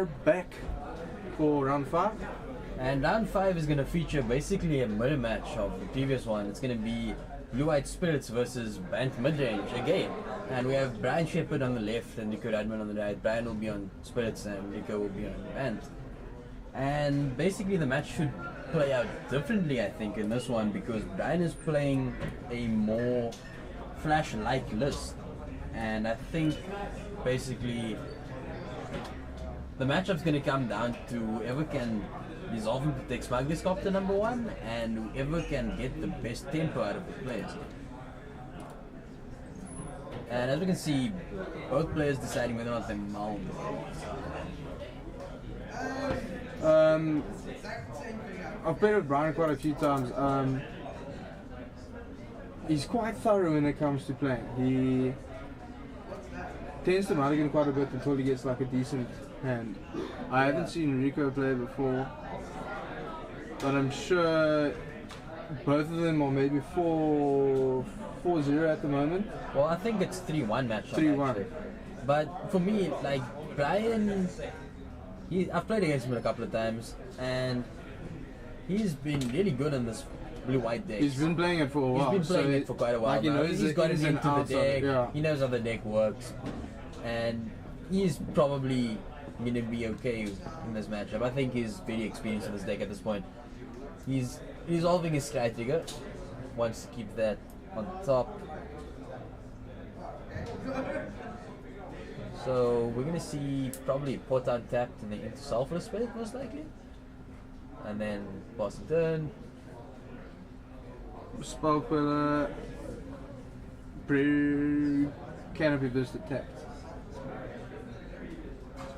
are back for round 5. And round 5 is going to feature basically a mirror match of the previous one. It's going to be Blue-Eyed Spirits versus Bant Midrange again. And we have Brian Shepard on the left and Rico Rudman on the right. Brian will be on Spirits and Rico will be on Bant. And basically the match should play out differently, I think, in this one, because Brian is playing a more Flash-like list. And I think basically the matchup's going to come down to whoever can resolve and protect Smuggler's Copter number 1, and whoever can get the best tempo out of the players. And as we can see, both players deciding whether or not they mull. I've played with Brian quite a few times. He's quite thorough when it comes to playing. He tends to mulligan quite a bit until he gets like a decent hand. I haven't seen Rico play before, but I'm sure both of them are maybe 4-0 at the moment. Well, I think it's 3-1 matchup. 3-1. But for me, like Brian, I've played against him a couple of times, and he's been really good in this blue-white deck. He's been playing it for a while. He's been playing it for quite a while. Like, he knows he's got it ins and into the outs of deck. it, yeah. He knows how the deck works, and he's probably going to be okay in this matchup. I think he's very experienced in this deck at this point. He's resolving his Sky Trigger. Wants to keep that on top. So we're going to see probably Port untapped and then into Sulphurous Spirit most likely. And then pass the turn. Spell Queller, Canopy Vista tapped.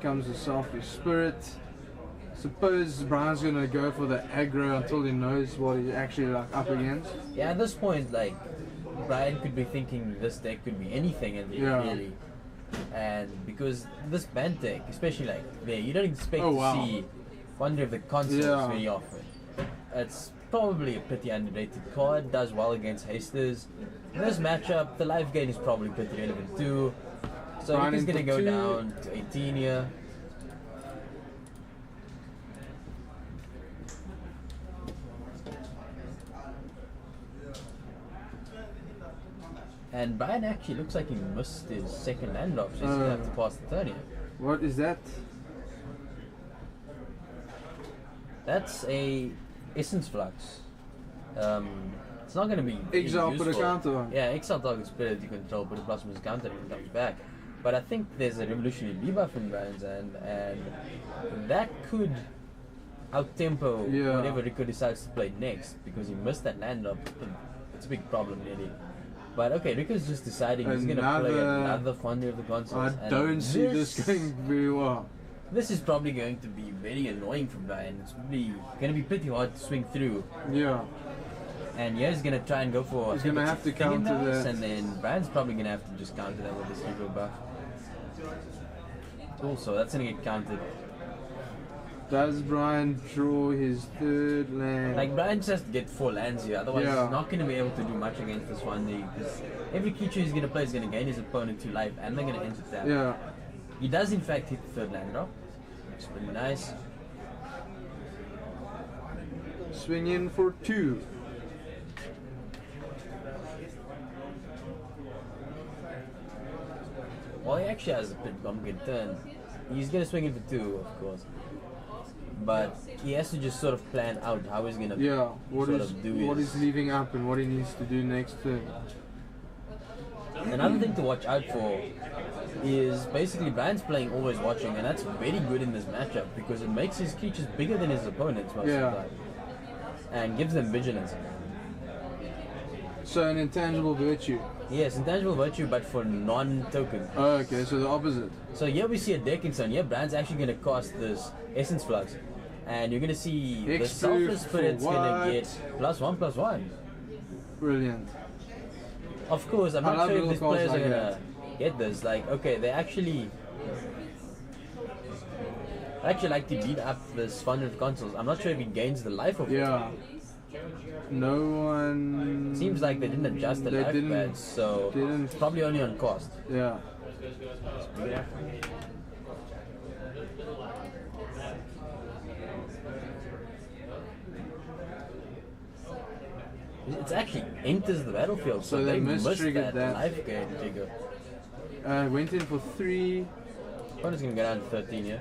Comes the Sulphurous Spirit. Suppose Brian's gonna go for the aggro until he knows what he's actually like up against. Yeah, at this point, like Brian could be thinking this deck could be anything, and really, and because this Bant deck, especially like there, you don't expect to see Wonder of the Consoles very often. It's probably a pretty underrated card. Does well against hasters. In this matchup, the life gain is probably pretty relevant too. So he's gonna go down to 18 here. And Brian actually looks like he missed his second land drop, so he's going to have to pass the turn here. What is that? That's a Essence Flux. It's not going to be Exile, useful. put a counter on. Yeah, exile target spirit you control, put a plus minus counter and it comes back. But I think there's a revolutionary debuff in Brian's end, and that could out-tempo whatever Rico decides to play next, because he missed that land drop. It's a big problem, really. But okay, Rico's just deciding he's going to play another Wonder of the Consoles. I don't see this going very well. This is probably going to be very annoying for Brian. It's probably going to be pretty hard to swing through. Yeah. And he's going to try and go for... He's going to have to counter that. And then Brian's probably going to have to just counter that with his Rico buff. Also, that's going to get countered. Does Brian draw his third land? Like, Brian just has to get 4 lands here, otherwise he's not going to be able to do much against this one day, because every creature he's going to play is going to gain his opponent 2 life, and they're going to enter tap. Yeah. He does in fact hit the 3rd land drop, which is pretty nice. Swing in for 2. Well, he actually has a pretty good turn. He's going to swing in for 2, of course. But he has to just sort of plan out how he's going to what he's leaving up and what he needs to do next turn. Another thing to watch out for is basically Brian's playing Always Watching, and that's very good in this matchup because it makes his creatures bigger than his opponents most of the time and gives them vigilance. So an intangible virtue. Yes, intangible virtue, but for non-token. Oh, okay, so the opposite. So here we see a decking zone. Here Brian's actually going to cast this Essence Flux, and you're going to see the Sulphurous Spirit's going to get +1/+1. Brilliant. Of course, I'm not sure if these players are going to get this. Like, okay, they actually like to beat up this Wonder of the Consoles. I'm not sure if he gains the life of it. No one... Seems like they didn't adjust the life pads, so it's probably only on cost. Yeah. It's actually enters the battlefield, so they missed mistriggered that. life gain trigger. Went in for 3. Opponent's gonna go down to 13, yeah?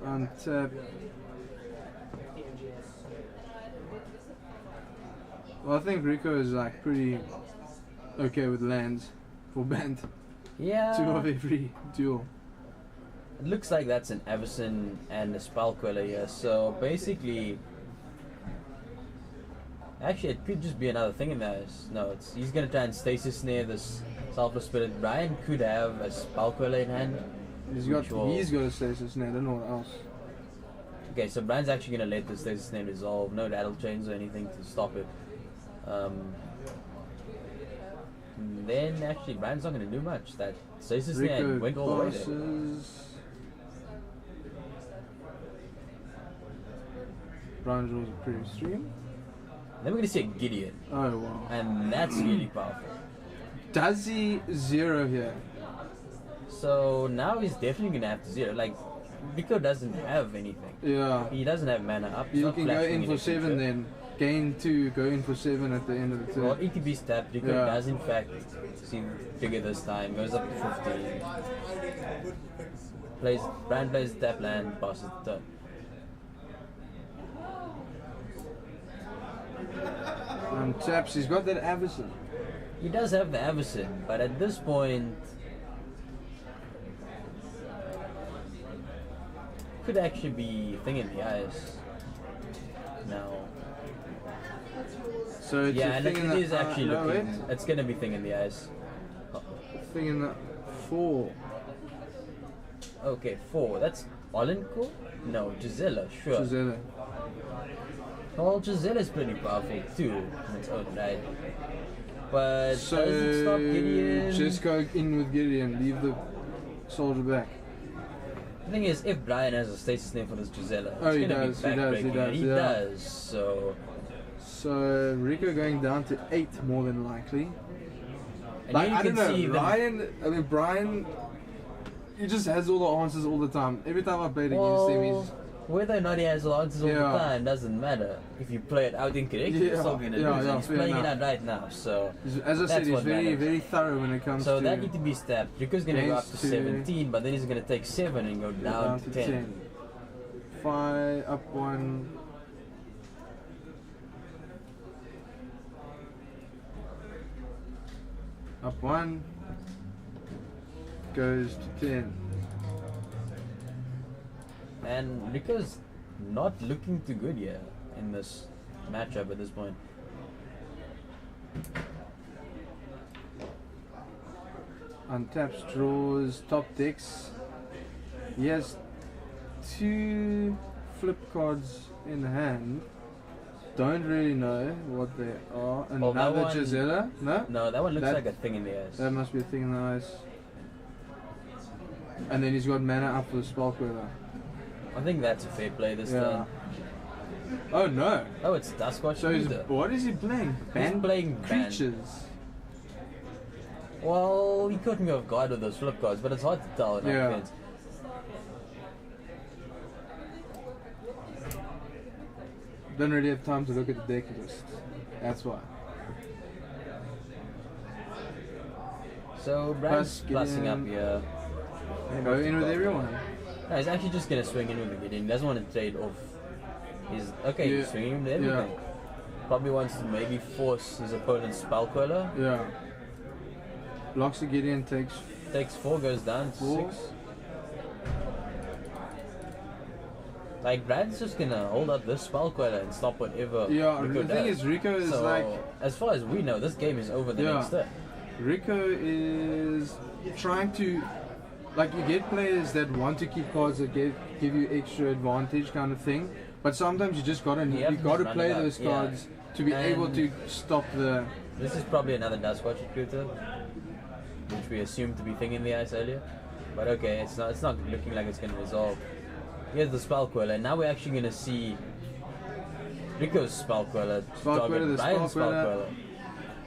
Untap. Well, I think Rico is like pretty okay with lands for Bant. Yeah. 2 of every duel. It looks like that's an Avacyn and a Spell Queller here, so basically... Actually, it could just be another thing in there. No, he's gonna try and Stasis Snare this Selfless Spirit. Brian could have a Spell Queller in hand. He's got a Stasis Snare, I don't know what else. Okay, so Brian's actually gonna let the Stasis Snare resolve. No Rattle Chains or anything to stop it. Then actually Brian's not gonna do much. That Stasis Snare went all the way there. Brian draws a pretty extreme. Then we're gonna see a Gideon. Oh wow. And that's really powerful. Does he 0 here? So now he's definitely gonna have to 0. Like, Rico doesn't have anything. Yeah. He doesn't have mana up. You can go in for 7 then. Gain 2, go in for 7 at the end of the turn. Well, ETB's tapped. Rico does in fact see figure this time. Goes up to 15. Brian plays tap land, passes the turn. Taps, he's got that Avacyn. He does have the Avacyn, but at this point could actually be thing in the eyes. No. So it's yeah, and it is actually looking. Wait. It's gonna be thing in the eyes. Thing in the 4. Okay, 4. That's Olenko? No, Gisela, sure. Gisela. Well, Gisella's pretty powerful too in its own right. But so does it stop Gideon? Just go in with Gideon, leave the soldier back. The thing is, if Brian has a stasis name for this Gisela, oh, it's he gonna does, be backbreaking. he does, does, so... So, Rico going down to 8 more than likely. And like, you I don't know, see Brian, he just has all the answers all the time. Every time I played well, against him, he's... Whether or not he has all the answers all the time doesn't matter. If you play it out incorrectly, you're still going to lose. And he's playing it out right now, so... As I said, he's very, very thorough when it comes to... So that need to be stabbed. Rico's going to go up to 17, but then he's going to take 7 and go down to 10. 5, up 1... Up 1 goes to 10. And Rico's not looking too good here in this matchup at this point. Untaps, draws, top decks. He has 2 flip cards in hand. Don't really know what they are. Another Gisela? No? No, that one looks like a thing in the eyes. That must be a thing in the eyes. And then he's got mana up for the Spell Queller. I think that's a fair play this turn. Oh no! Oh, it's Duskwatch. So what is he playing? He's playing creatures. Well, he caught me off guard with those flip cards, but it's hard to tell in offense. Don't really have time to look at the deck list. That's why. So Brad's plussing up here. Go in with everyone. No, he's actually just gonna swing in with the Gideon. He doesn't want to trade off. He's he's swinging in with everything. Probably wants to maybe force his opponent's Spell Queller. Yeah. Blocks the Gideon, takes 4, goes down to 4. 6. Like, Brad's just gonna hold up this Spell Queller and stop whatever Rico the thing is, Rico is as far as we know, this game is over the next turn. Rico is trying to... Like, you get players that want to keep cards that give you extra advantage kind of thing. But sometimes you just gotta play those cards to be able to stop the... This is probably another Duskwatch recruiter, which we assumed to be thing in the ice earlier. But okay, it's not looking like it's gonna resolve. Here's the Spell Queller, and now we're actually gonna see Rico's Spell Queller target Brian's Spell Queller.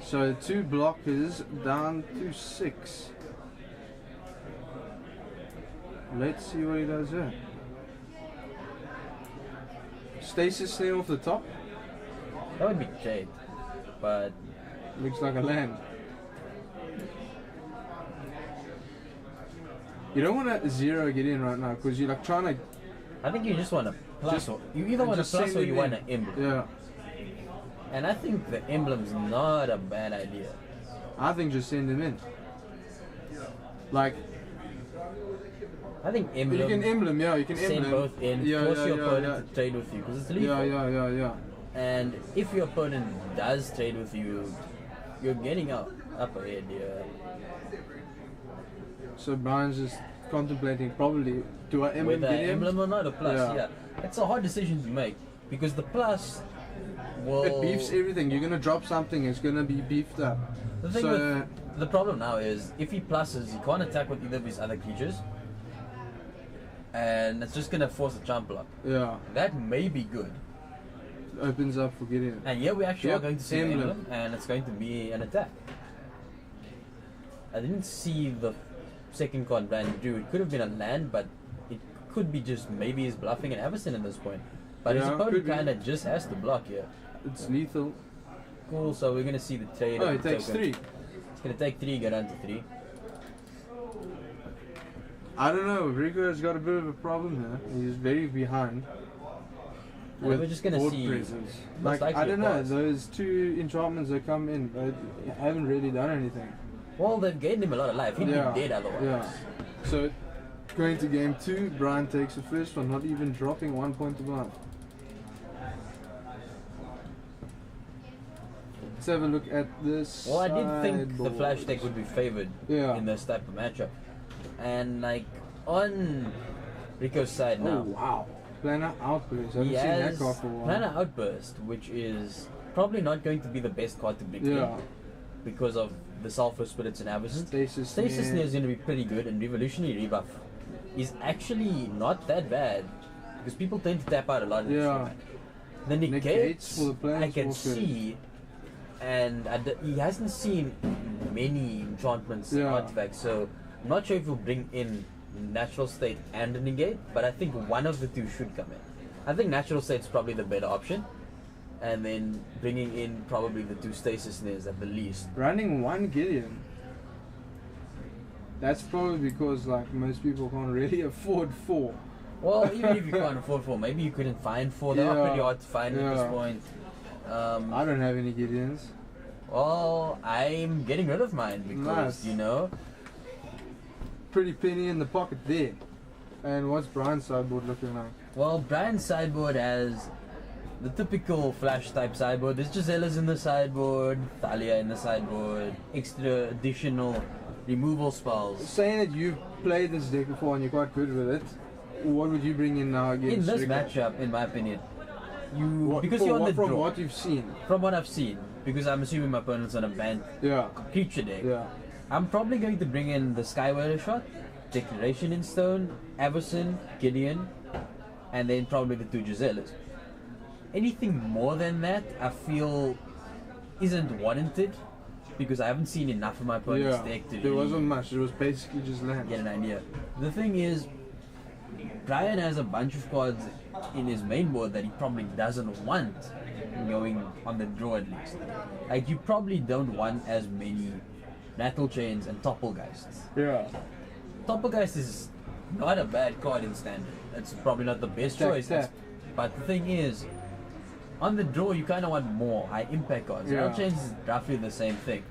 So 2 blockers down to 6. Let's see what he does here. Stasis Snare off the top. That would be Jade. But Looks like a land. You don't want to zero get in right now because you're like trying to. I think you just want a plus. You either want a plus or you want an emblem. Yeah. And I think the emblem's not a bad idea. I think just send him in. Like. I think emblem. You can emblem, yeah. You can send emblem. both in. Force your opponent to trade with you because it's lethal. Yeah. And if your opponent does trade with you, you're getting up ahead, yeah. So Brian's just contemplating probably, do I emblem whether get him? emblem or not, a plus, Yeah. yeah. It's a hard decision to make because the plus will... It beefs everything. You're going to drop something, it's going to be beefed up. The thing with the problem now is, if he pluses, he can't attack with either of his other creatures. And it's just going to force a jump block. Yeah. That may be good. Opens up for Gideon. And yeah, we actually are going to see emblem. an emblem, and it's going to be an attack. I didn't see the second card Bant drew. It could have been a land, but it could be just maybe he's bluffing an Avacyn at this point. But his opponent kind of just has to block here. It's lethal. Cool, so we're going to see the trade. Oh, it takes 3. It's going to take 3, go down to 3. I don't know. Rico's got a bit of a problem here. He's very behind. We're just going to see. Presence. Like, I don't know. Those 2 enchantments that come in, they haven't really done anything. Well, they've gained him a lot of life. He'd be dead otherwise. Yeah. So, going to game 2, Brian takes the first one, not even dropping 1 point above. Let's have a look at this. Well, I did think the flash deck would be favored in this type of matchup. And, like, on Rico's side now. Oh, wow. Planar Outburst. I haven't seen that card for a while. Planar Outburst, which is probably not going to be the best card to bring in because of the Sulfur Spirits and Avacyn. Stasis Snare is going to be pretty good, and Revolutionary Rebuff is actually not that bad because people tend to tap out a lot in this format. The negates for the players I can see, and he hasn't seen many enchantments artifacts, so I'm not sure if he'll bring in Natural State and a negate, but I think one of the 2 should come in. I think Natural State's probably the better option, and then bringing in probably the 2 Stasis Snares at the least. Running 1 Gideon. That's probably because like most people can't really afford 4. Well, even if you can't afford 4, maybe you couldn't find 4. They're not pretty hard to find at this point. I don't have any Gideons. Well, I'm getting rid of mine because, you know... Pretty penny in the pocket there. And what's Brian's sideboard looking like? Well, Brian's sideboard has the typical flash type sideboard. There's Gisella's in the sideboard, Thalia in the sideboard, extra additional removal spells. Saying that you've played this deck before and you're quite good with it, what would you bring in now against in this Rico? matchup, in my opinion? Because you're on the draw. From what you've seen? From what I've seen, because I'm assuming my opponent's on a Bant creature deck. Yeah. I'm probably going to bring in the Skyward Shot, Declaration in Stone, Avacyn, Gideon, and then probably the 2 Gisellas. Anything more than that, I feel isn't warranted because I haven't seen enough of my opponent's deck to there wasn't much. It was basically just land. Get an idea. The thing is, Brian has a bunch of cards in his main board that he probably doesn't want going on the draw at least. Like, you probably don't want as many Rattle Chains and Topplegeists. Yeah. Topplegeist is not a bad card in standard. It's probably not the best choice. But the thing is, on the draw you kind of want more high impact cards. Rattle Chains is roughly the same thing.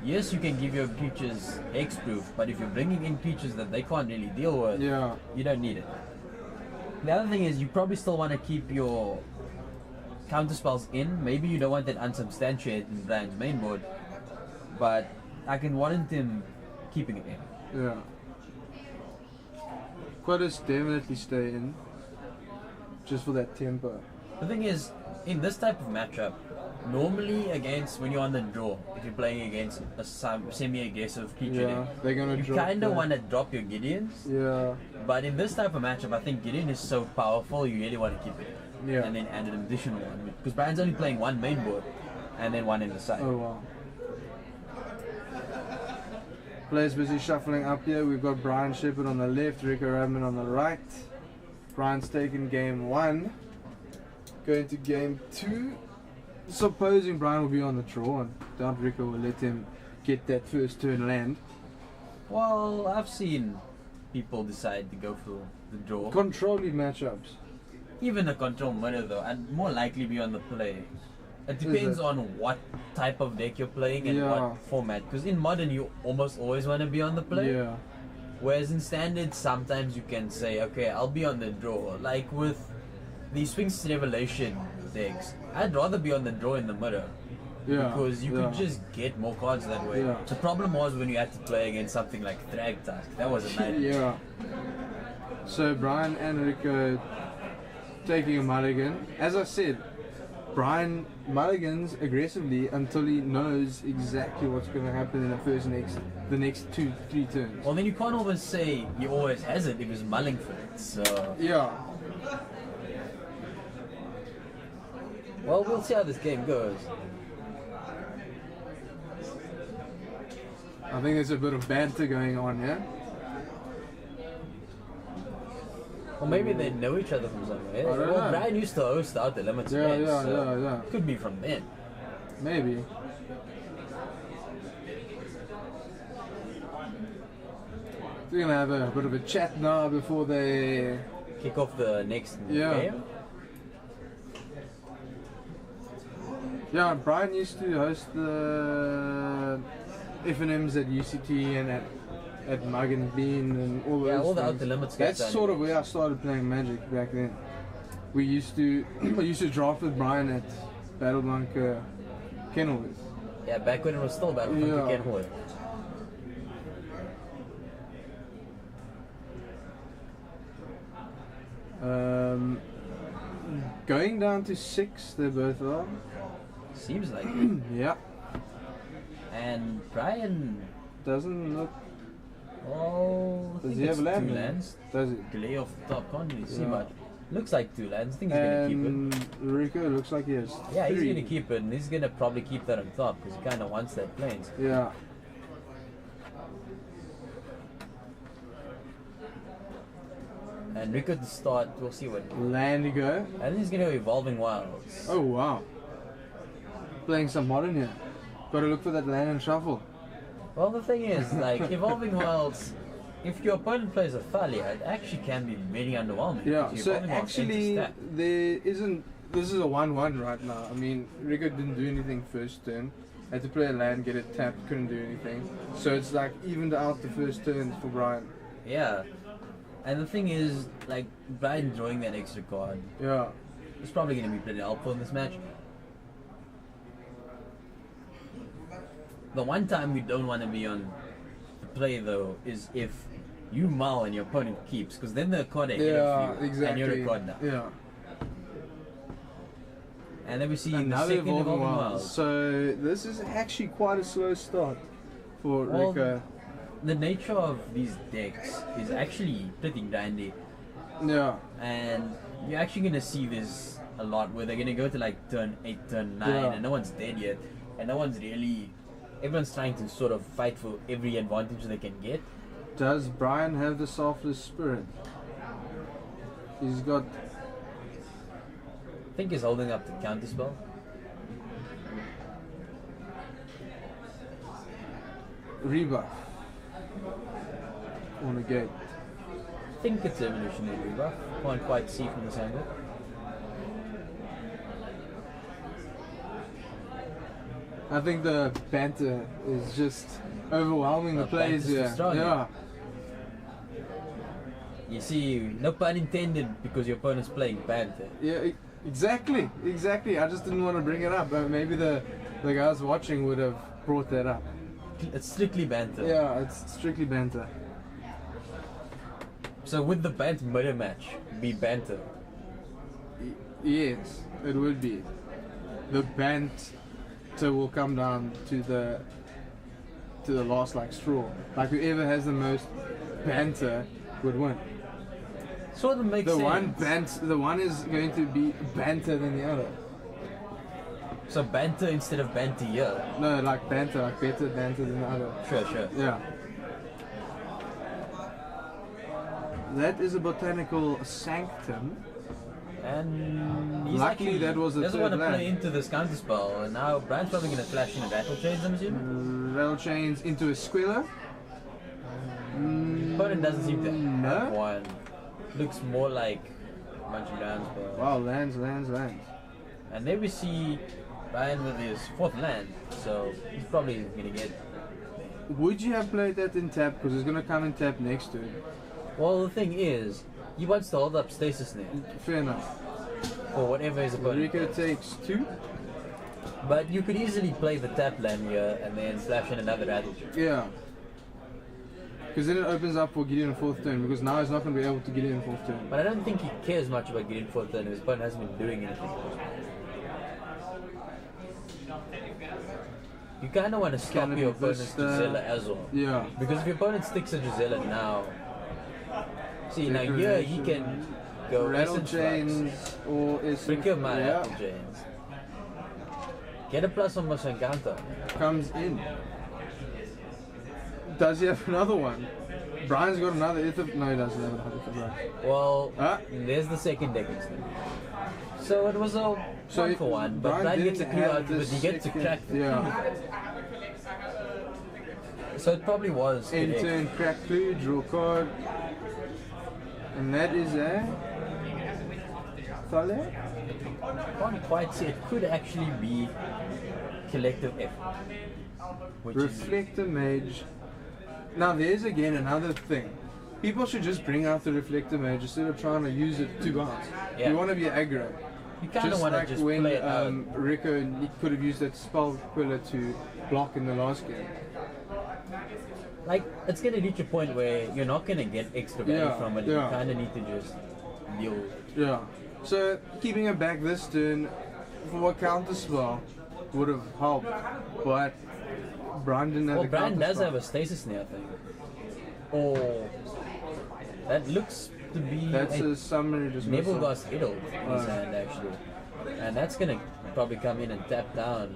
Yes, you can give your creatures X-proof, but if you're bringing in creatures that they can't really deal with, you don't need it. The other thing is, you probably still want to keep your counter spells in. Maybe you don't want that unsubstantiated in Brian's main board, but I can warrant him keeping it in. Yeah. Quotas definitely stay in, just for that tempo. The thing is, in this type of matchup, normally when you're on the draw, if you're playing against a semi-aggressive creature they're gonna you kind of want to drop your Gideons. Yeah. But in this type of matchup, I think Gideon is so powerful, you really want to keep it in. Yeah. And then add an additional one. Because Brian's only playing 1 main board, and then 1 in the side. Oh wow. Players busy shuffling up here. We've got Brian Shepard on the left, Rico Rudman on the right. Brian's taking game 1. Going to game 2. supposing Brian will be on the draw and Doubt Rico will let him get that first turn land. Well, I've seen people decide to go for the draw. Controlling matchups. Even a control meta though, I'd more likely be on the play. It depends on what type of deck you're playing and what format. Because in modern you almost always want to be on the play. Yeah. Whereas in standard sometimes you can say, okay, I'll be on the draw. Like with the Sphinx Revelation decks, I'd rather be on the draw in the middle. Yeah. Because you could just get more cards that way. Yeah. The problem was when you had to play against something like Thragtusk. That was a nightmare. Yeah. So Brian and Rico taking a mulligan. As I said, Brian mulligans aggressively until he knows exactly what's going to happen in the next 2-3 turns. Well, then you can't always say he always has it if he's mulling for it. So yeah. Well, we'll see how this game goes. I think there's a bit of banter going on here. Or maybe they know each other from somewhere. I don't know. Brian used to host Out the Limits. Yeah. Could be from then. Maybe. We're gonna have a bit of a chat now before they kick off the next game. Yeah, Brian used to host the FNMs at UCT and at Mug and Bean and all those all things. the Out the Limits. That's sort of where I started playing Magic back then. I used to draft with Brian at Battleblank Kenilworth. Yeah, back when it was still Battleblank Kenilworth. Going down to 6, they both are. Seems like it. Yeah. And Brian doesn't look. Oh, does he have land? 2 lands. Does he? Glare off the top, can't really see much. Looks like 2 lands. I think he's gonna keep it. Rico looks like he has. Yeah, 3. he's gonna keep it, and he's gonna probably keep that on top because he kind of wants that plains. Yeah. And Rico to start, we'll see what. Land you go. And he's gonna go Evolving Wilds. Oh wow. Playing some modern here. Gotta look for that land and shuffle. Well, the thing is, like, Evolving Wilds, if your opponent plays a Thalia, it actually can be very underwhelming. Yeah, so actually, there isn't. This is a 1-1 right now. I mean, Rico didn't do anything first turn. Had to play a land, get it tapped, couldn't do anything. So it's like evened out the first turns for Brian. Yeah. And the thing is, like, Brian drawing that extra card. Yeah. It's probably going to be pretty helpful in this match. The one time we don't want to be on the play, though, is if you mull and your opponent keeps, because then they're card ahead of you, exactly. and you're a card down. Yeah. And then we see another the second Evolving Wilds. So this is actually quite a slow start for Rico. The nature of these decks is actually pretty grindy. Yeah. And you're actually going to see this a lot, where they're going to go to like turn 8, turn 9, and no one's dead yet. And no one's really... Everyone's trying to sort of fight for every advantage they can get. Does Brian have the Selfless Spirit? He's got... I think he's holding up the counterspell. Rebuff. On the gate. I think it's evolutionary rebuff. Can't quite see from this angle. I think the banter is just overwhelming the plays here. Yeah. You see, no pun intended, because your opponent's playing banter. Yeah, exactly. I just didn't want to bring it up. Maybe the guys watching would have brought that up. It's strictly banter. Yeah, it's strictly banter. So would the Bant murder match be banter? Yes, it would be. The banter will come down to the last like straw. Like whoever has the most banter would win. Sort of makes sense. The one is going to be banter than the other. So banter instead of banter. No, like banter, like better banter than the other. Sure. Yeah. That is a botanical sanctum. And he's Luckily, actually that was the doesn't third want to play land. into this counter spell, and now Brand's probably going to flash in a battle chains, I'm assuming. Rattle chains into a squealer. Opponent doesn't seem to have No. one. Looks more like a bunch of lands, but Wow, lands. and there we see Brian with his 4th land, so he's probably going to get. Would you have played that in tap? Because it's going to come in tap next turn. Well, the thing is, he wants to hold up Stasis Snare Fair enough. for whatever his opponent Rico does. takes 2. But you could easily play the tap land here and then flash in another rattle. Yeah. Because then it opens up for Gideon 4th turn, because now he's not going to be able to get in 4th turn. But I don't think he cares much about getting 4th turn. His opponent hasn't been doing anything. You kind of want to stop Can it your be opponent's Vista? Gisela as well. Yeah. Because if your opponent sticks a Gisela now, see now here he can go Rattle Essence chains Flux, or Essence. Fricka my Yeah. Rattle Chains. Get a plus on Motion counter. Comes in. Does he have another one? Brian's got another Ether. No, he doesn't have another Ether Brian. Well, Huh? there's the second deck instead. So it was a So one for one, but Brian Brian gets a didn't clue have out of it. the He gets to second- crack it. Yeah. So it probably was. End correct. turn, crack clue, draw card. And that is a Thale? Can't quite see. It could actually be collective effort. Which is Reflector Mage. Now there's again another thing. People should just bring out the Reflector Mage instead of trying to use it to bounce. Yeah. You want to be aggro. you kind of Just want to like just when play it out. Rico could have used that spell quiller to block in the last game. Like it's gonna reach a point where you're not gonna get extra value Yeah, from it. yeah. You kind of need to just deal with it. Yeah. So keeping it back this turn for a counter spell would have helped, but Brian didn't have Well, the Brian counter does spell. have a stasis snare thing. Or that looks to be That's a a summary dismissal. Nebelgast Idol in his hand actually. And that's gonna probably come in and tap down.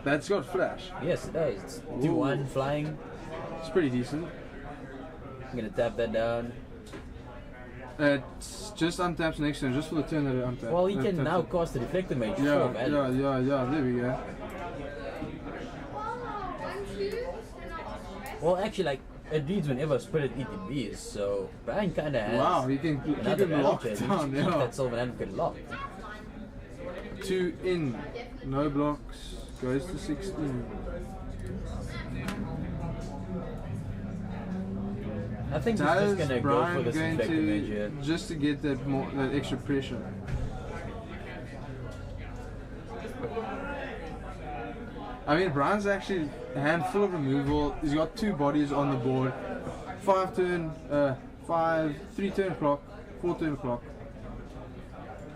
That's got flash. Yes, it does. It's 2-1 flying. It's pretty decent. I'm gonna tap that down. It's just untaps next turn, just for the turn that it untaps. Well, he can Untaps now it. cast the Reflector Mage Yeah, for value. yeah, there we go. Well, actually, like, it reads whenever Spirit ETBs, so Brian kind of has Wow, he can keep another him battle locked chest. down, Keep yeah. that Sylvan Advocate locked. 2 in, no blocks, goes to 16. I think he's Does just gonna go for Brian this going Reflector Mage here. to, just to get that extra pressure? I mean, Brian's actually a hand full of removal. He's got 2 bodies on the board. 3 turn clock, 4 turn clock.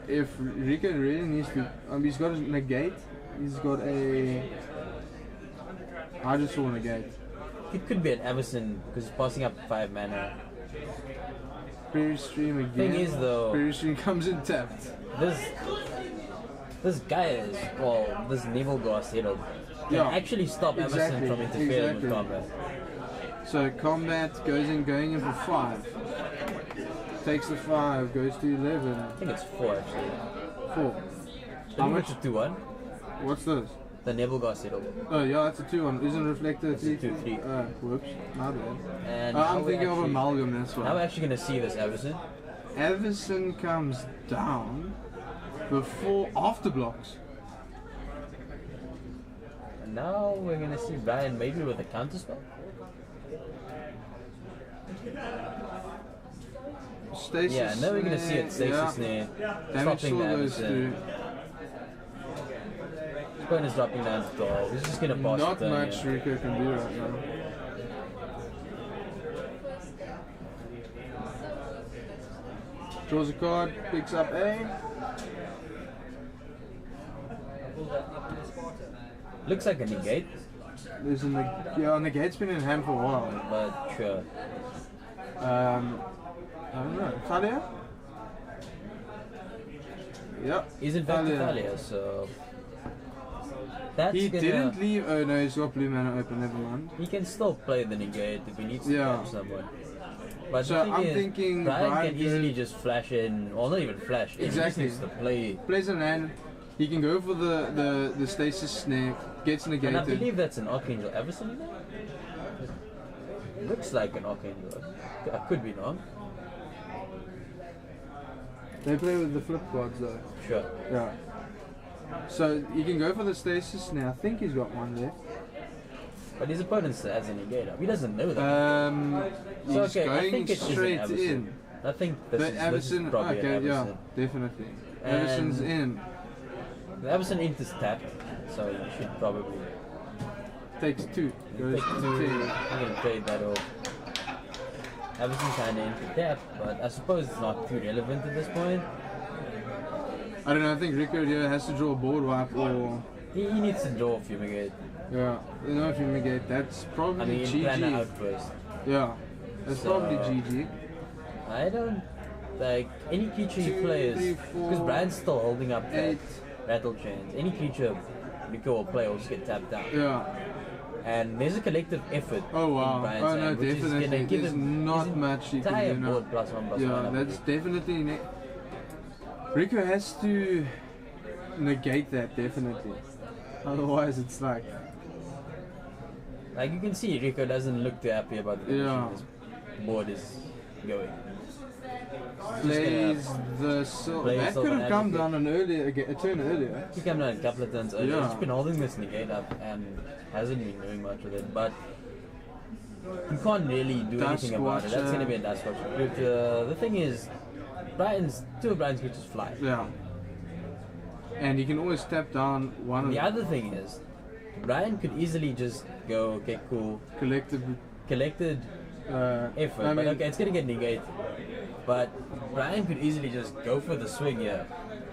If Rico really needs to, he's got a negate. He's got a. I just saw a negate. It could be an Everson because he's passing up 5 mana. Prairie Stream again. Thing is, though, Prairie Stream comes in tapped. This guy is, well, this Nebelgast Idol can Yeah, actually stop Everson exactly, from interfering exactly. with combat. So combat going in for 5. Takes the 5, goes to 11. I think it's 4 actually. 4. How much? It's a 2-1. What's this? The Nebelgast Idol. Oh yeah, that's a 2-1. Isn't Reflector It's a 3? 2-3. Whoops, my bad. And I'm now we're thinking of actually- Amalgam, that's Now why. we're actually gonna see this Everson. Everson comes down before after blocks. And now we're gonna see Brian maybe with a counter spell. Stasis Yeah, now we're gonna see it. Stasis yeah. Snare. Damage Stopping still the goes through. Everson. His opponent's dropping down to 12. He's just gonna pass Not the turn much here. Rico can do right now. Draws a card, picks up a. Looks like a negate, There's a negate's been in hand for a while. but sure. I don't know. Thalia? Yep. He's in fact Thalia. Thalia, so that's He gonna. didn't leave. Oh no, he's got blue mana open. Never mind. He can still play the negate if he needs to Yeah. catch someone. But So the thing I'm is, thinking Brian Brian can easily goes- just flash in, well, not even flash. He just Exactly. needs to play. Plays an land. He can go for the stasis snare. Gets And I negated. believe that's an Archangel Everson in there. Looks like an Archangel. I could be wrong. They play with the flip cards though. Sure. Yeah. So he can go for the stasis now. I think he's got one left. But his opponent has a negate up. He doesn't know that. He's so okay, I going think it is an straight Everson. in. I think The this is Everson, probably okay, an yeah, Everson. definitely. And- Everson's in. The Everson int is tapped, so you should probably Takes two. Goes take to two. 10. I'm gonna trade that off. Everson kinda into tap, but I suppose it's not too relevant at this point. I don't know. I think Rico here has to draw a board wipe or He needs to draw Fumigate. yeah. You know, if you negate, that's probably I mean, plan GG. out first. Yeah, that's So- probably GG. I don't like any creature he 2, plays 3, because 4, Brian's still holding up that 8. rattle chains. Any creature Rico will play will just get tapped out. Yeah. And there's a collective effort Oh wow. in Brian's Oh no, hand, which is definitely. gonna give There's him not his much you entire can do now. board +1/+1 Yeah, up. that's definitely. Rico has to negate that definitely. Otherwise, it's like Like you can see, Rico doesn't look too happy about the Yeah. position his board is going. plays the play that Silver could have come Advocate. down a turn earlier. He came down a couple of turns earlier. Yeah. He's been holding this negate up and hasn't been doing much with it, but you can't really do Dust anything about it. That's Watcher. going to be a Dust Watcher. But the thing is, two of Brian's creatures fly. Yeah. And you can always tap down one of The other thing is, Brian could easily just go, okay, cool, collective. collected effort, I but mean, okay, it's going to get negated. But Brian could easily just go for the swing here.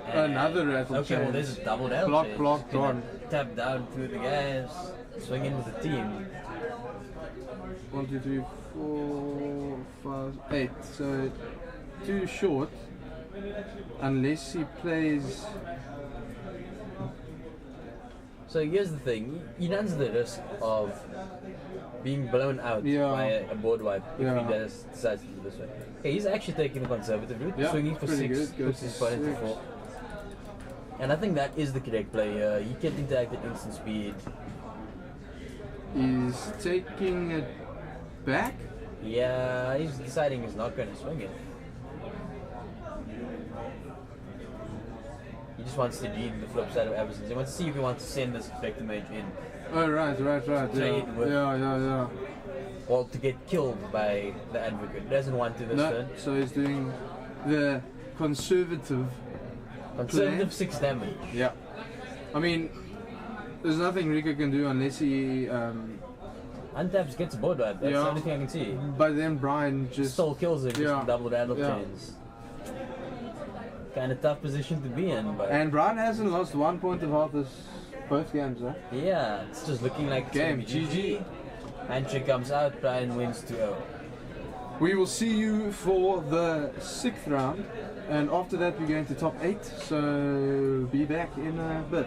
and- Another rattle Okay, well, change. there's a double rattle Block, change. block, He's gonna gone. Tap down through the guys, swing in with the team. 1, 2, 3, 4, 5, 8. So too short. Unless he plays. So here's the thing, he runs the risk of being blown out Yeah. by a board wipe if Yeah. he decides to do this way. Okay, he's actually taking the conservative route, Yeah, swinging for pretty 6, good. Goes puts to his opponent to 6. 4. And I think that is the correct play here. He can interact at instant speed. He's taking it back. Yeah, he's deciding he's not going to swing it. He just wants to read the flip side of Everson's. He wants to see if he wants to send this Vector Mage in. Oh right. Yeah. Trade with- Yeah. Or to get killed by the Advocate. He doesn't want to this No, turn. so he's doing the conservative. Conservative 6 damage. Yeah. I mean, there's nothing Rico can do unless he. Untaps gets a board wipe. That's Yeah. the only thing I can see. But then Brian just. Still kills it, just Yeah. double rattle Yeah. chains. Kind of tough position to be in, but And Brian hasn't lost 1 point of health this both games, huh? yeah, it's just looking like it's gonna Game, be GG. Handshake comes out, Brian wins 2-0. We will see you for the 6th round, and after that we're going to top 8. So be back in a bit.